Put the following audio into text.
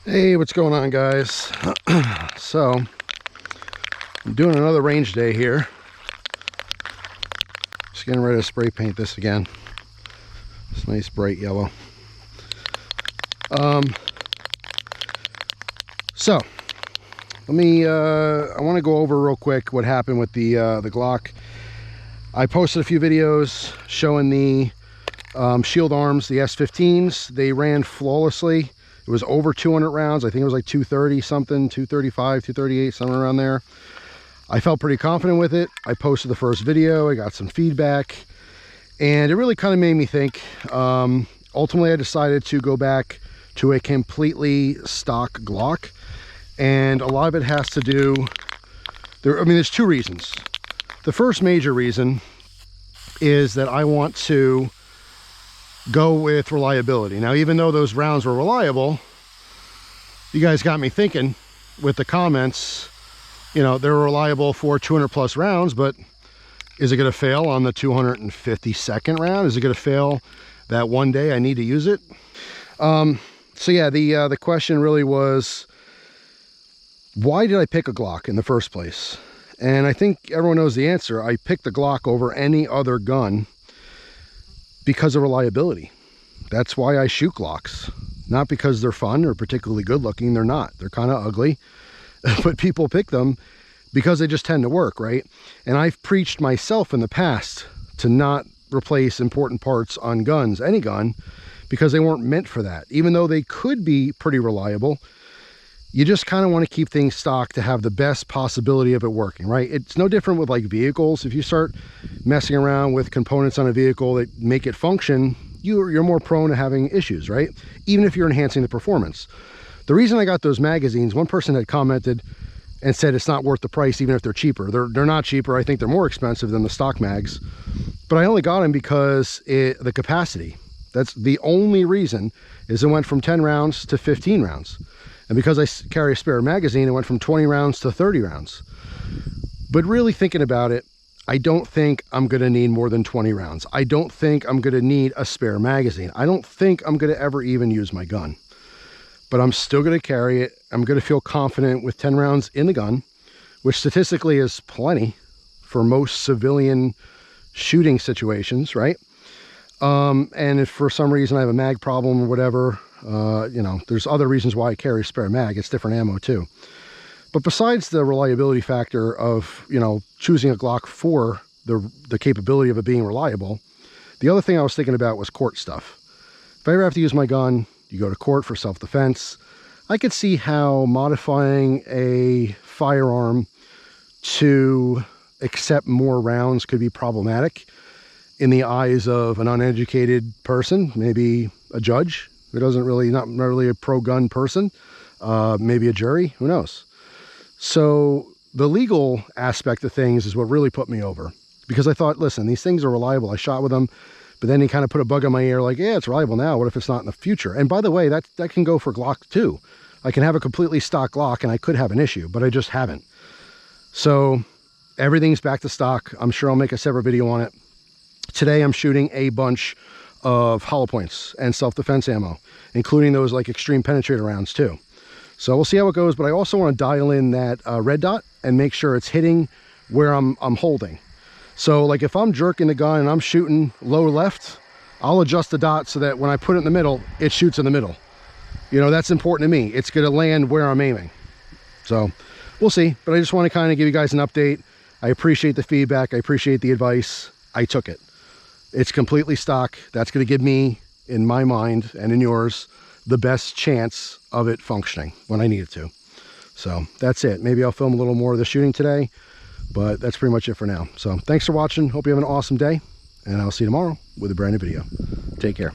Hey, what's going on, guys? So I'm doing another range day here. Just getting ready to spray paint this again. It's nice bright yellow. So let me I want to go over real quick what happened with the Glock. I posted a few videos showing the shield arms, the S15s. They ran flawlessly. It was over 200 rounds. I think it was like 230 something, 235, 238, somewhere around there. I felt pretty confident with it. I posted the first video. I got some feedback, and it really kind of made me think. Ultimately, I decided to go back to a completely stock Glock, and a lot of it has to do. There's two reasons. The first major reason is that I want to go with reliability. Now, even though those rounds were reliable, you guys got me thinking with the comments. You know, they're reliable for 200 plus rounds, but is it going to fail on the 252nd round? Is it going to fail that one day I need to use it? So yeah, the question really was, why did I pick a Glock in the first place? And I think everyone knows the answer. I picked the Glock over any other gun because of reliability. That's why I shoot Glocks. Not because they're fun or particularly good looking. They're not. They're kind of ugly. But people pick them because they just tend to work, right? And I've preached myself in the past to not replace important parts on guns, any gun, because they weren't meant for that. Even though they could be pretty reliable, you just kind of want to keep things stock to have the best possibility of it working, right? It's no different with like vehicles. If you start messing around with components on a vehicle that make it function, you're more prone to having issues, right? Even if you're enhancing the performance. The reason I got those magazines, one person had commented and said it's not worth the price even if they're cheaper. They're not cheaper. I think they're more expensive than the stock mags. But I only got them because the capacity. That's the only reason, is it went from 10 rounds to 15 rounds. And because I carry a spare magazine, it went from 20 rounds to 30 rounds. But really thinking about it, I don't think I'm going to need more than 20 rounds. I don't think I'm going to need a spare magazine. I don't think I'm going to ever even use my gun. But I'm still going to carry it. I'm going to feel confident with 10 rounds in the gun, which statistically is plenty for most civilian shooting situations, right? And if for some reason I have a mag problem or whatever, you know, there's other reasons why I carry a spare mag. It's different ammo too. But besides the reliability factor of, you know, choosing a Glock for the capability of it being reliable, the other thing I was thinking about was court stuff. If I ever have to use my gun, you go to court for self-defense. I could see how modifying a firearm to accept more rounds could be problematic in the eyes of an uneducated person, maybe a judge who doesn't really, not really a pro-gun person, maybe a jury, who knows? So the legal aspect of things is what really put me over, because I thought, listen, these things are reliable. I shot with them, but then he kind of put a bug on my ear like, yeah, it's reliable now. What if it's not in the future? And by the way, that can go for Glock too. I can have a completely stock Glock and I could have an issue, but I just haven't. So everything's back to stock. I'm sure I'll make a separate video on it. Today I'm shooting a bunch of hollow points and self-defense ammo, including those like extreme penetrator rounds too. So we'll see how it goes, but I also want to dial in that red dot and make sure it's hitting where I'm holding. So like if I'm jerking the gun and I'm shooting low left, I'll adjust the dot so that when I put it in the middle, it shoots in the middle. You know, that's important to me. It's going to land where I'm aiming. So we'll see, but I just want to kind of give you guys an update. I appreciate the feedback. I appreciate the advice. I took it. It's completely stock. That's going to give me, in my mind and in yours, the best chance of it functioning when I need it to. So that's it. Maybe I'll film a little more of the shooting today, but that's pretty much it for now. So thanks for watching. Hope you have an awesome day, and I'll see you tomorrow with a brand new video. Take care.